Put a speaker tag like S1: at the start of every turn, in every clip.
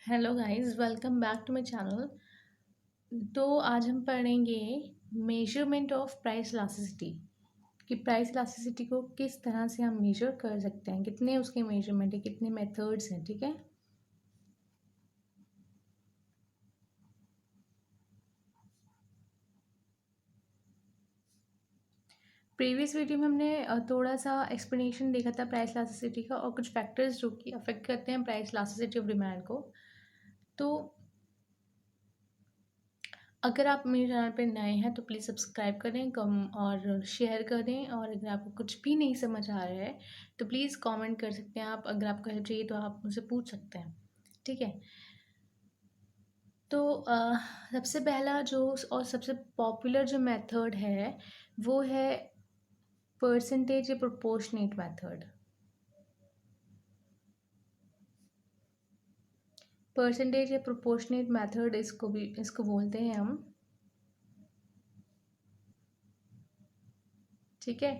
S1: Hello guys, welcome back to my channel. तो आज हम पढ़ेंगे मेजरमेंट ऑफ प्राइस इलास्टिसिटी कि प्राइस इलास्टिसिटी को किस तरह से हम मेजर कर सकते हैं, कितने उसके मेजरमेंट है, कितने मेथड्स हैं। ठीक है। प्रीवियस वीडियो में हमने थोड़ा सा एक्सप्लेनेशन देखा था प्राइस इलास्टिसिटी का और कुछ फैक्टर्स जो कि अफेक्ट करते हैं प्राइस इलास्टिसिटी ऑफ डिमांड को। तो अगर आप मेरे चैनल पे नए हैं तो प्लीज़ सब्सक्राइब करें, कम और शेयर करें। और अगर आपको कुछ भी नहीं समझ आ रहा है तो प्लीज़ कमेंट कर सकते हैं आप। अगर आपको हेल्प चाहिए तो आप मुझसे पूछ सकते हैं। ठीक है। तो सबसे पहला जो और सबसे पॉपुलर जो मेथड है वो है परसेंटेज या प्रोपोर्शनेट मेथड। परसेंटेज या प्रोपोर्शनेट मेथड इसको बोलते हैं हम। ठीक है।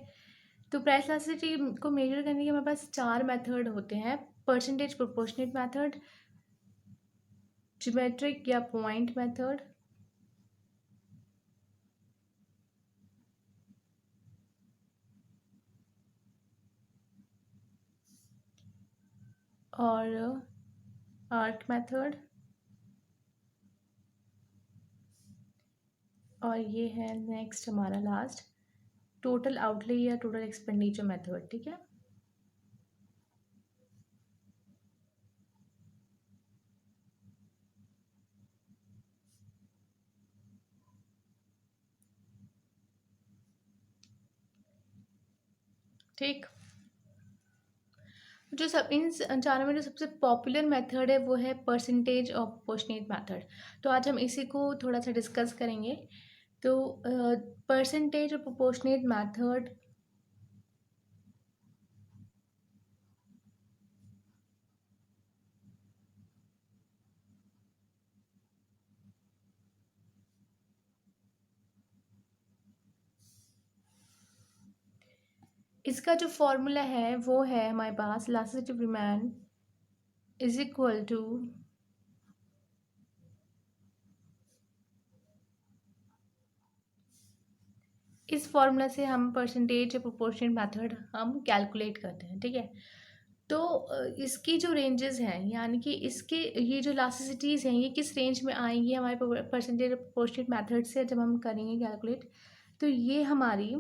S1: तो प्राइस इलास्टिसिटी को मेजर करने के हमारे पास चार मेथड होते हैं: परसेंटेज प्रोपोर्शनेट मेथड, ज्योमेट्रिक या पॉइंट मेथड, और आर्क मेथड, और ये है नेक्स्ट हमारा लास्ट टोटल आउटले या टोटल एक्सपेंडिचर मेथड। ठीक है। ठीक। जो सब इन चारों में जो सबसे पॉपुलर मेथड है वो है परसेंटेज और प्रोपोर्शनेट मेथड। तो आज हम इसी को थोड़ा सा डिस्कस करेंगे। तो परसेंटेज और प्रोपोर्शनेट मेथड इसका जो फॉर्मूला है वो है हमारे पास elasticity of demand is equal to इस फॉर्मूला से हम परसेंटेज या प्रोपोर्शनेट मेथड हम कैलकुलेट करते हैं। ठीक है। तो इसकी जो रेंजेस हैं यानी कि इसके ये जो इलास्टिसिटीज़ हैं ये किस रेंज में आएंगी हमारे परसेंटेज प्रोपोर्शनेट मेथड से जब हम करेंगे कैलकुलेट। तो ये हमारी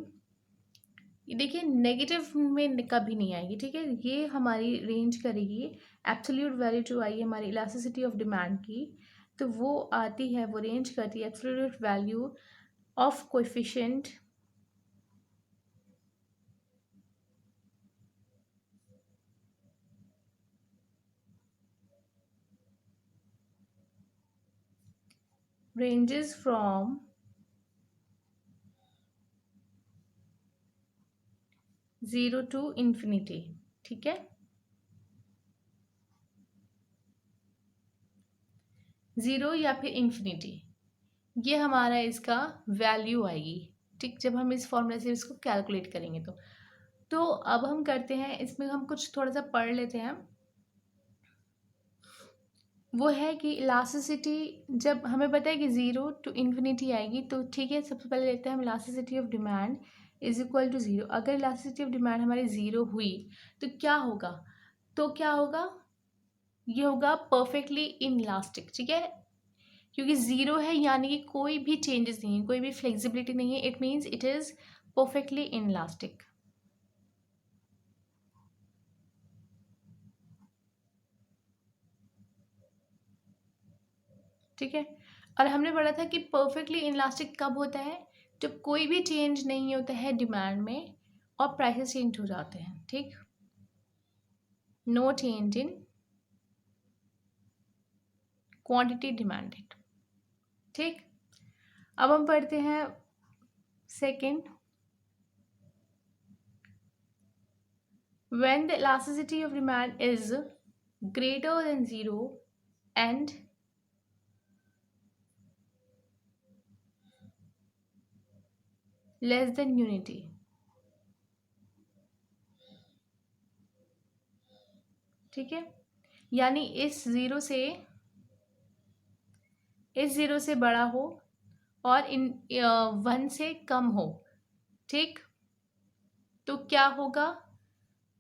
S1: देखिए नेगेटिव में कभी नहीं आएगी। ठीक है। ये हमारी रेंज करेगी एब्सोल्यूट वैल्यू जो आई है हमारी इलास्टिसिटी ऑफ डिमांड की। तो वो आती है, वो रेंज करती है absolute value of coefficient ranges from 0 to infinity। ठीक है। 0 या फिर इन्फिनिटी, ये हमारा इसका वैल्यू आएगी। ठीक। जब हम इस फॉर्मूला से इसको कैलकुलेट करेंगे तो अब हम करते हैं, इसमें हम कुछ थोड़ा सा पढ़ लेते हैं। वो है कि इलास्टिसिटी जब हमें पता है कि 0 टू इन्फिनिटी आएगी तो ठीक है, सबसे पहले लेते हैं हम elasticity of demand is equal to 0। अगर इलास्टिसिटी ऑफ डिमांड हमारी 0 हुई तो क्या होगा? तो क्या होगा? ये होगा परफेक्टली इनलास्टिक। ठीक है। क्योंकि 0 है यानी कि कोई भी चेंजेस नहीं है, कोई भी फ्लेक्सिबिलिटी नहीं है। It means it is perfectly inelastic. ठीक है। और हमने पढ़ा था कि परफेक्टली इनलास्टिक कब होता है? जब कोई भी चेंज नहीं होता है डिमांड में और प्राइसेस चेंज हो जाते हैं। ठीक। No change in quantity demanded. ठीक। अब हम पढ़ते हैं second, when the elasticity of demand is greater than 0 and less than unity. ठीक है। यानी इस 0 से इस 0 से बड़ा हो और इन 1 से कम हो, ठीक, तो क्या होगा,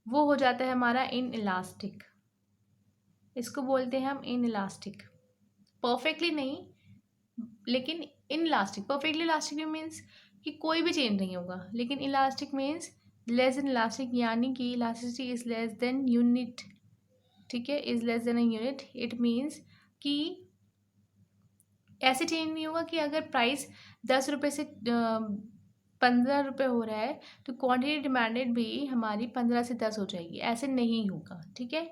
S1: वो हो जाता है हमारा इन इलास्टिक। इसको बोलते हैं हम इन इलास्टिक। परफेक्टली नहीं, लेकिन in elastic. Perfectly elastic means कि कोई भी चेंज नहीं होगा, लेकिन elastic means less than elastic, यानी कि elasticity is less then unit, ठीक है, is less then a unit. It means कि ऐसे चेंज नहीं होगा कि अगर प्राइस 10 रुपये से 15 रुपये हो रहा है तो क्वांटिटी डिमांडेड भी हमारी 15 से 10 हो जाएगी, ऐसे नहीं होगा, ठीक है।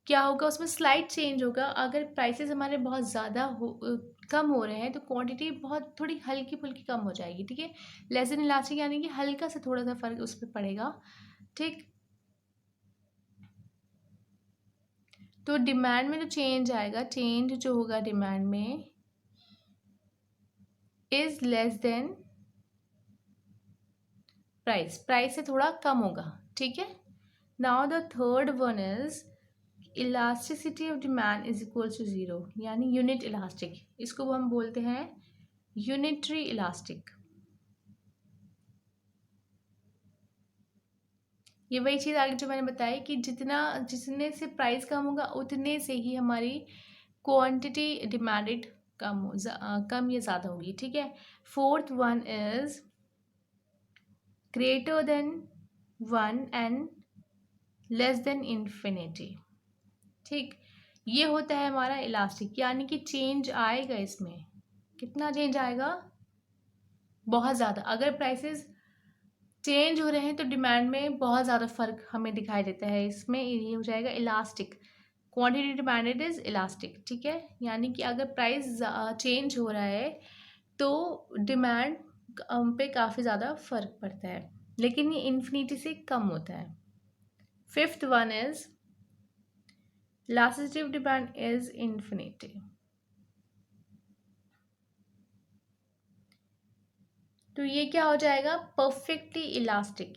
S1: क्या होगा, उसमें स्लाइट चेंज होगा। अगर प्राइसेस हमारे बहुत ज़्यादा कम हो रहे हैं तो क्वांटिटी बहुत थोड़ी हल्की फुल्की कम हो जाएगी, ठीक है। लेस देन इलास्टिक यानी कि हल्का सा थोड़ा सा फर्क उस पर पड़ेगा, ठीक। तो डिमांड में जो चेंज आएगा, चेंज जो होगा डिमांड में is less than price, price से थोड़ा कम होगा, ठीक है। Now the third one is elasticity of demand is equal to 0, यानी यूनिट इलास्टिक। इसको हम बोलते हैं यूनिटरी इलास्टिक। ये वही चीज़ आगे जो मैंने बताई कि जितने से प्राइस कम होगा उतने से ही हमारी क्वांटिटी डिमांडेड कम या ज़्यादा होगी, ठीक है। Fourth one is greater then 1 and less then infinity, ठीक। ये होता है हमारा इलास्टिक, यानी कि चेंज आएगा इसमें। कितना चेंज आएगा, बहुत ज़्यादा। अगर प्राइसेस चेंज हो रहे हैं तो डिमांड में बहुत ज़्यादा फर्क हमें दिखाई देता है, इसमें ये हो जाएगा elastic. Quantity demanded is elastic, ठीक है। यानी कि अगर प्राइस चेंज हो रहा है तो डिमांड पे काफ़ी ज़्यादा फर्क पड़ता है, लेकिन ये इन्फिनिटी से कम होता है। Fifth one is elasticity of demand is infinity. तो ये क्या हो जाएगा, परफेक्टली इलास्टिक।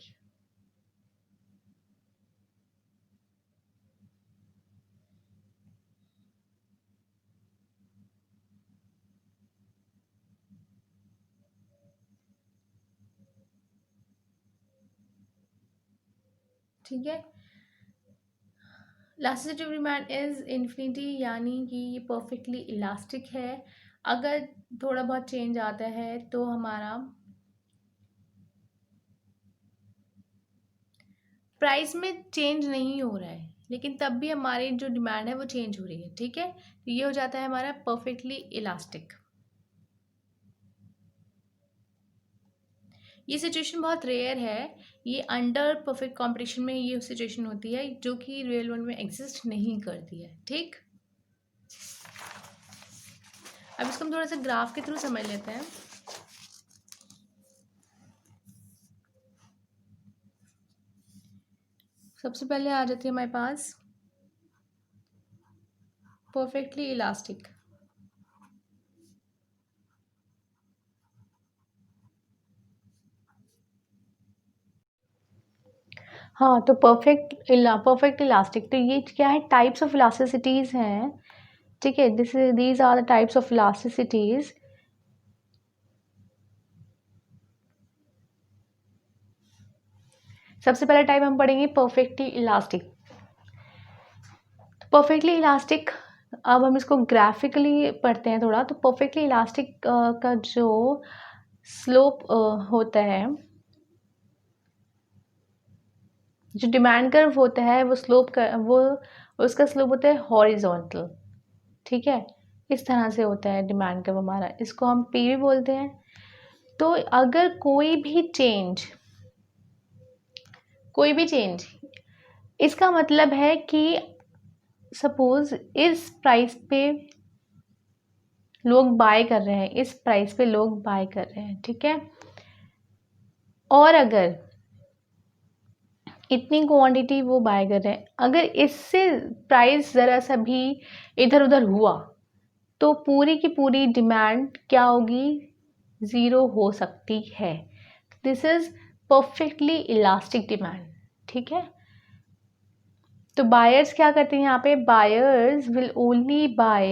S1: ठीक है, elasticity of demand is infinity, यानी कि ये परफेक्टली इलास्टिक है। अगर थोड़ा बहुत चेंज आता है तो हमारा प्राइस में चेंज नहीं हो रहा है, लेकिन तब भी हमारी जो डिमांड है वो चेंज हो रही है, ठीक है। तो ये हो जाता है हमारा परफेक्टली इलास्टिक। ये सिचुएशन बहुत रेयर है, ये अंडर परफेक्ट कंपटीशन में ये सिचुएशन होती है जो कि रियल वर्ल्ड में एग्जिस्ट नहीं करती है, ठीक। अब इसको हम थोड़ा सा ग्राफ के थ्रू समझ लेते हैं। सबसे पहले आ जाती है हमारे पास परफेक्टली इलास्टिक। हाँ, तो परफेक्ट इलास्टिक, तो ये क्या है, टाइप्स ऑफ इलास्टिसिटीज हैं, ठीक है। These are the types of elasticities. सबसे पहला टाइप हम पढ़ेंगे परफेक्टली इलास्टिक। परफेक्टली इलास्टिक, अब हम इसको ग्राफिकली पढ़ते हैं थोड़ा। तो परफेक्टली इलास्टिक का जो स्लोप होता है, जो डिमांड कर्व होता है वो उसका स्लोप होता है हॉरिजॉन्टल, ठीक है। इस तरह से होता है डिमांड कर्व हमारा, इसको हम पी भी बोलते हैं। तो अगर कोई भी चेंज, इसका मतलब है कि सपोज इस प्राइस पे लोग बाय कर रहे हैं, इस प्राइस पे लोग बाय कर रहे हैं, ठीक है। और अगर इतनी क्वांटिटी वो बाय कर रहे हैं, अगर इससे प्राइस ज़रा सा भी इधर उधर हुआ तो पूरी की पूरी डिमांड क्या होगी, ज़ीरो हो सकती है। This is perfectly elastic demand, ठीक है। तो बायर्स क्या करते हैं यहाँ पे, buyers will only buy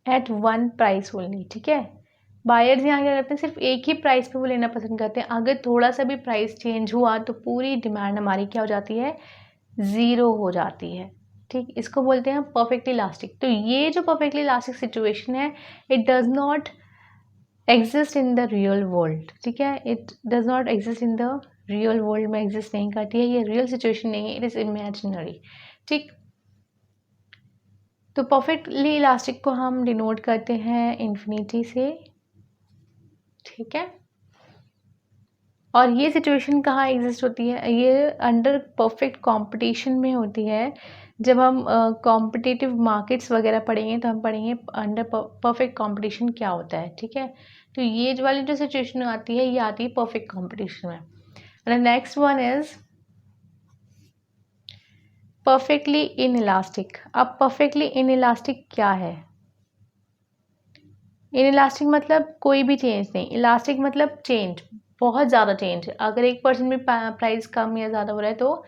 S1: at one price only, ठीक है। बायर्स यहाँ क्या करते हैं, सिर्फ एक ही प्राइस पे वो लेना पसंद करते हैं। अगर थोड़ा सा भी प्राइस चेंज हुआ तो पूरी डिमांड हमारी क्या हो जाती है, ज़ीरो हो जाती है, ठीक। इसको बोलते हैं परफेक्टली इलास्टिक। तो ये जो परफेक्टली इलास्टिक सिचुएशन है, it does not exist in the real world, ठीक है। It does not exist in the real world में एग्जिस्ट नहीं करती है, ये रियल सिचुएशन नहीं है, इट इज़ इमेजिनरी, ठीक। तो परफेक्टली इलास्टिक को हम डिनोट करते हैं इन्फिनिटी से, ठीक है। और ये सिचुएशन कहाँ एग्जिस्ट होती है, ये अंडर परफेक्ट कंपटीशन में होती है। जब हम कॉम्पिटिटिव मार्केट्स वगैरह पढ़ेंगे तो हम पढ़ेंगे अंडर परफेक्ट कंपटीशन क्या होता है, ठीक है। तो ये जो वाली जो सिचुएशन आती है, ये आती है परफेक्ट कंपटीशन में। And next one is perfectly inelastic. अब परफेक्टली इनइलास्टिक क्या है, इनइलास्टिक मतलब कोई भी चेंज नहीं, इलास्टिक मतलब चेंज, बहुत ज़्यादा चेंज। अगर 1% भी प्राइस कम या ज़्यादा हो रहा है तो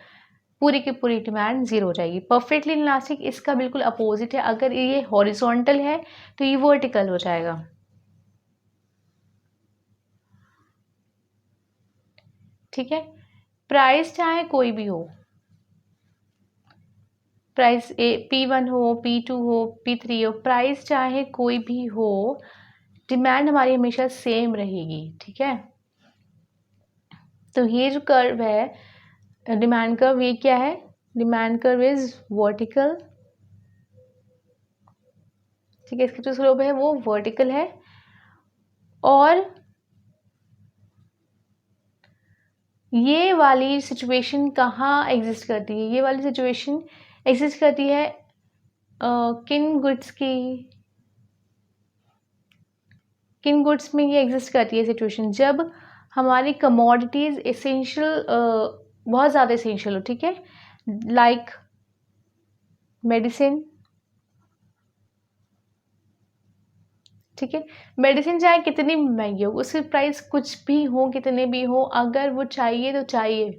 S1: पूरी की पूरी डिमांड ज़ीरो हो जाएगी। परफेक्टली इनइलास्टिक इसका बिल्कुल अपोजिट है। अगर ये हॉरिजॉन्टल है तो ये वर्टिकल हो जाएगा, ठीक है। प्राइस चाहे कोई भी हो, प्राइस P1 हो, P2 हो, P3 हो, प्राइस चाहे कोई भी हो, डिमांड हमारी हमेशा सेम रहेगी, ठीक है। तो ये जो कर्व है डिमांड कर्व, ये क्या है, डिमांड कर्व इज वर्टिकल, ठीक है। इसका जो स्लोप है वो वर्टिकल है। और ये वाली सिचुएशन कहाँ एग्जिस्ट करती है, ये वाली सिचुएशन एग्जिस्ट करती है किन गुड्स की, किन गुड्स में ये एग्जिस्ट करती है सिचुएशन, जब हमारी कमोडिटीज़ एसेंशियल बहुत ज़्यादा एसेंशियल हो, ठीक है। लाइक मेडिसिन, ठीक है। मेडिसिन चाहे कितनी महंगी हो, उसकी प्राइस कुछ भी हो, कितने भी हो, अगर वो चाहिए तो चाहिए,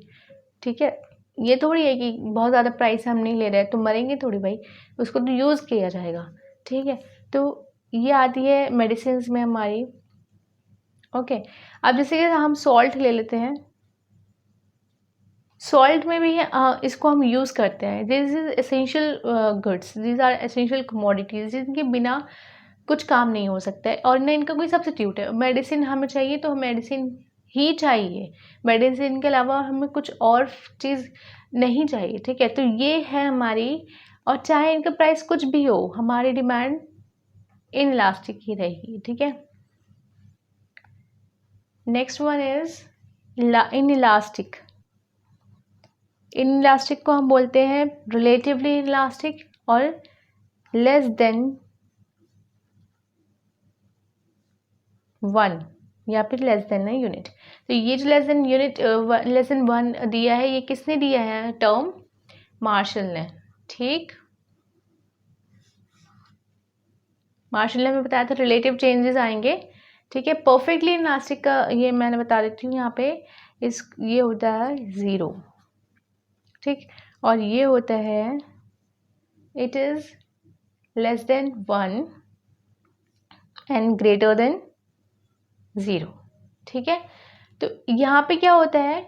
S1: ठीक है। ये थोड़ी है कि बहुत ज़्यादा प्राइस हम नहीं ले रहे तो मरेंगे थोड़ी भाई, उसको तो यूज़ किया जाएगा, ठीक है। तो ये आती है मेडिसिन में हमारी, ओके। अब जैसे कि हम सॉल्ट ले लेते हैं, सॉल्ट में भी इसको हम यूज़ करते हैं। This is essential goods, this are essential commodities, जिनके बिना कुछ काम नहीं हो सकता है और न इनका कोई सब्स्टिट्यूट है। मेडिसिन हमें चाहिए तो मेडिसिन ही चाहिए, मेडिसिन के अलावा हमें कुछ और चीज़ नहीं चाहिए, ठीक है। तो ये है हमारी, और चाहे इनका प्राइस कुछ भी हो, हमारी डिमांड इन इलास्टिक ही रहेगी, ठीक है। Next one is in elastic. In elastic को हम बोलते हैं रिलेटिवली इलास्टिक और लेस देन 1 या फिर लेस देन यूनिट। तो ये जो less than unit less than 1 दिया है, ये किसने दिया है, टर्म मार्शल ने, ठीक। मार्शल ने हमें बताया था रिलेटिव चेंजेस आएंगे, ठीक है। परफेक्टली इलास्टिक का ये मैंने बता देती हूँ यहाँ पे, ये होता है 0, ठीक। और ये होता है it is less then 1 and greater than 0, ठीक है। तो यहाँ पे क्या होता है,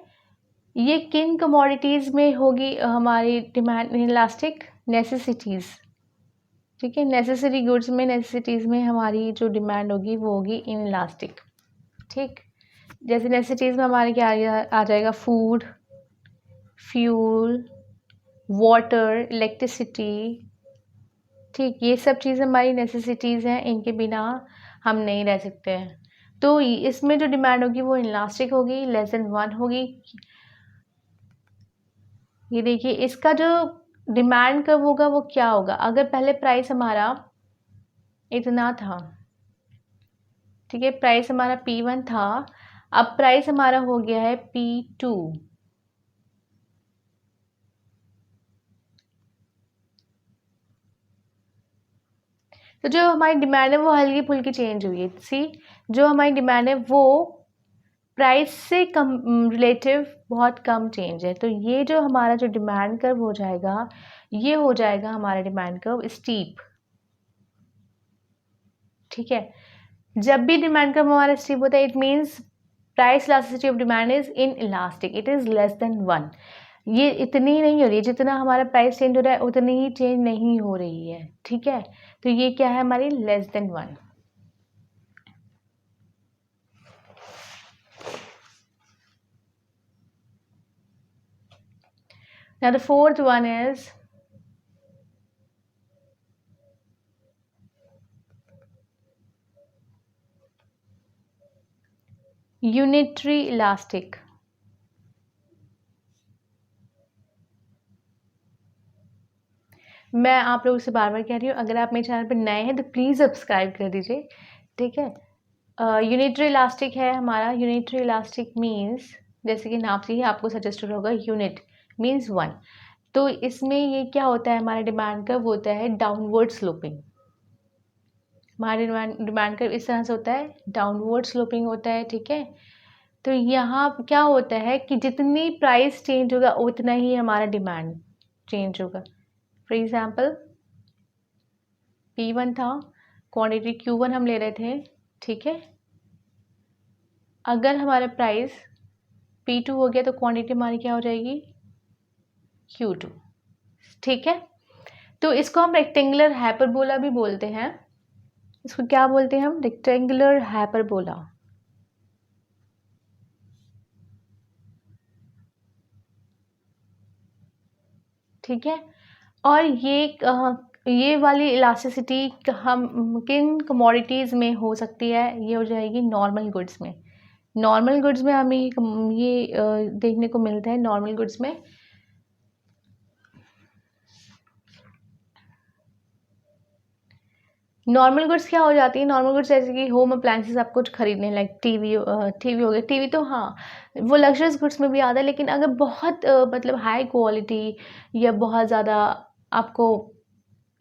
S1: ये किन कमोडिटीज़ में होगी हमारी डिमांड इन इलास्टिक, नेसेसिटीज़, ठीक है। नेसेसरी गुड्स में, नेसेसिटीज़ में हमारी जो डिमांड होगी वो होगी इन इलास्टिक, ठीक। जैसे नेसेसिटीज़ में हमारे क्या आ जाएगा, फूड, फ्यूल, वाटर, इलेक्ट्रिसिटी, ठीक। ये सब चीज़ें हमारी नेसेसिटीज़ हैं, इनके बिना हम नहीं रह सकते हैं। तो इसमें जो डिमांड होगी वो इलास्टिक होगी, लेस देन 1 होगी। ये देखिए इसका जो डिमांड कब होगा वो क्या होगा, अगर पहले प्राइस हमारा इतना था, ठीक है, प्राइस हमारा P1 था, अब प्राइस हमारा हो गया है P2, तो जो हमारी डिमांड है वो हल्की फुल्की चेंज हुई है। सी, जो हमारी डिमांड है वो प्राइस से कम रिलेटिव बहुत कम चेंज है। तो ये जो हमारा जो डिमांड कर्व हो जाएगा, ये हो जाएगा हमारा डिमांड कर्व स्टीप, ठीक है, जब भी डिमांड का हमारा स्टीप होता है it means price elasticity of demand is in elastic, it is less than 1। ये इतनी नहीं हो रही है, जितना हमारा प्राइस चेंज हो रहा है उतनी ही चेंज नहीं हो रही है, ठीक है। तो ये क्या है हमारी less than 1। Now the fourth one is unitary elastic. मैं आप लोगों से बार बार कह रही हूँ, अगर आप मेरे चैनल पर नए हैं तो प्लीज़ सब्सक्राइब कर दीजिए, ठीक है। यूनिटरी इलास्टिक है हमारा। यूनिटरी इलास्टिक मीन्स, जैसे कि नाम से ही आपको सजेस्टेड होगा, यूनिट मीन्स 1। तो इसमें ये क्या होता है, हमारा डिमांड कर्व होता है डाउनवर्ड स्लोपिंग। हमारा डिमांड कर्व इस तरह से होता है, डाउनवर्ड स्लोपिंग होता है, ठीक है। तो यहाँ क्या होता है कि जितनी प्राइस चेंज होगा उतना ही हमारा डिमांड चेंज होगा। फॉर एग्जाम्पल P1 था, क्वांटिटी Q1 हम ले रहे थे, ठीक है। अगर हमारा प्राइस P2 हो गया तो क्वांटिटी हमारी क्या हो जाएगी, Q2, ठीक है। तो इसको हम रेक्टेंगुलर हाइपरबोला भी बोलते हैं। इसको क्या बोलते हैं हम, रेक्टेंगुलर हाइपरबोला, ठीक है। और ये वाली इलास्टिसिटी हम किन कमोडिटीज़ में हो सकती है, ये हो जाएगी नॉर्मल गुड्स में। नॉर्मल गुड्स में हमें ये देखने को मिलता है। नॉर्मल गुड्स में नॉर्मल गुड्स क्या हो जाती है, नॉर्मल गुड्स जैसे कि होम अप्लायंसेस आप कुछ खरीदने, लाइक टीवी हो गया। टीवी तो हाँ वो लग्जरियस गुड्स में भी आता है, लेकिन अगर बहुत मतलब हाई क्वालिटी या बहुत ज़्यादा आपको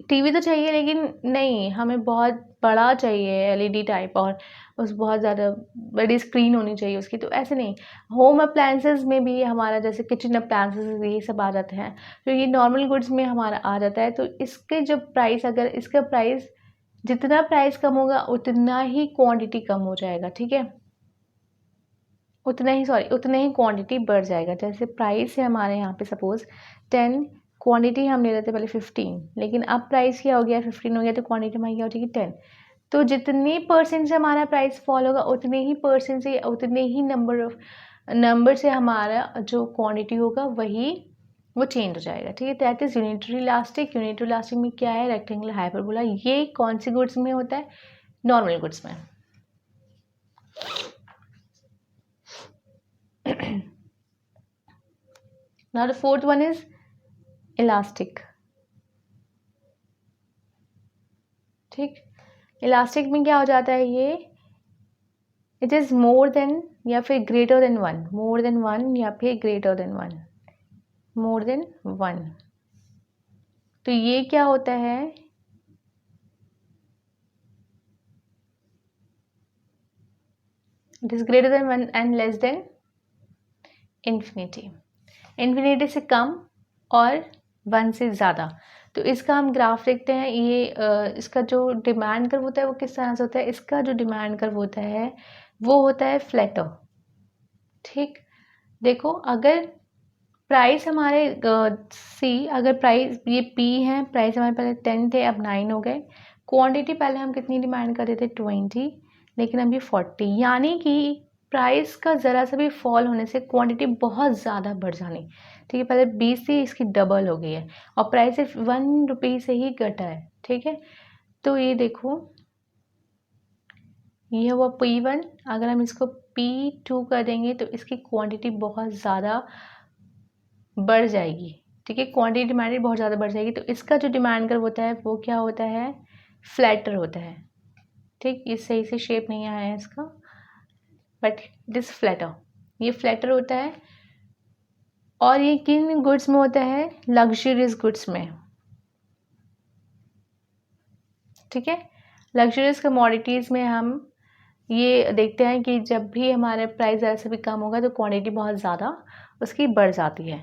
S1: टीवी तो चाहिए, लेकिन नहीं हमें बहुत बड़ा चाहिए एलईडी टाइप, और उस बहुत ज़्यादा बड़ी स्क्रीन होनी चाहिए उसकी, तो ऐसे नहीं। होम अप्लायंसेस में भी हमारा जैसे किचन अप्लायंसेस ये सब आ जाते हैं, तो ये नॉर्मल गुड्स में हमारा आ जाता है। तो इसके जब प्राइस, अगर इसका प्राइस, जितना प्राइस कम होगा उतना ही क्वांटिटी कम हो जाएगा, ठीक है। उतना ही क्वांटिटी बढ़ जाएगा। जैसे प्राइस है हमारे यहाँ पे सपोज 10, क्वांटिटी हम ले रहे थे पहले 15, लेकिन अब प्राइस क्या हो गया, 15 हो गया, तो क्वांटिटी हमारी क्या हो जाएगी 10। तो जितनी परसेंट से हमारा प्राइस फॉल होगा उतने ही परसेंट से, उतने ही नंबर से हमारा जो क्वांटिटी होगा वो चेंज हो जाएगा, ठीक है। That is unitary elastic. Unitary elastic में क्या है, रेक्टेंगुलर हाइपरबोला। ये कौन सी गुड्स में होता है, नॉर्मल गुड्स में। Now the fourth one is elastic, ठीक। इलास्टिक में क्या हो जाता है, ये इट इज़ मोर देन या फिर ग्रेटर देन 1, मोर देन 1 या फिर ग्रेटर देन 1, मोर देन 1। तो ये क्या होता है, it is greater than 1 and less then infinity. Infinity से कम और 1 से ज़्यादा। तो इसका हम ग्राफ देखते हैं। ये इसका जो डिमांड कर्व होता है वो किस तरह से होता है, इसका जो डिमांड कर्व होता है वो होता है फ्लैटर, ठीक। देखो अगर प्राइस हमारे अगर प्राइस ये P है, प्राइस हमारे पहले 10 थे, अब 9 हो गए। क्वांटिटी पहले हम कितनी डिमांड कर रहे थे 20, लेकिन अभी 40, यानी कि प्राइस का ज़रा सा भी फॉल होने से क्वांटिटी बहुत ज़्यादा बढ़ जानी, ठीक है। पहले 20 थी, इसकी डबल हो गई है, और प्राइस सिर्फ 1 रुपये से ही घटा है, ठीक है। तो ये देखो, ये हुआ P1। अगर हम इसको P2 कर देंगे तो इसकी क्वांटिटी बहुत ज़्यादा बढ़ जाएगी, ठीक है। क्वांटिटी डिमांड बहुत ज़्यादा बढ़ जाएगी। तो इसका जो डिमांड कर्व होता है वो क्या होता है, फ्लैटर होता है, ठीक। ये सही से शेप नहीं आया है इसका, बट इट इज़ फ्लैटर, ये फ्लैटर होता है। और ये किन गुड्स में होता है, लग्जरियस गुड्स में, ठीक है। लग्जरियस कमोडिटीज़ में हम ये देखते हैं कि जब भी हमारे प्राइस ज़रा से भी कम होगा तो क्वांटिटी बहुत ज़्यादा उसकी बढ़ जाती है।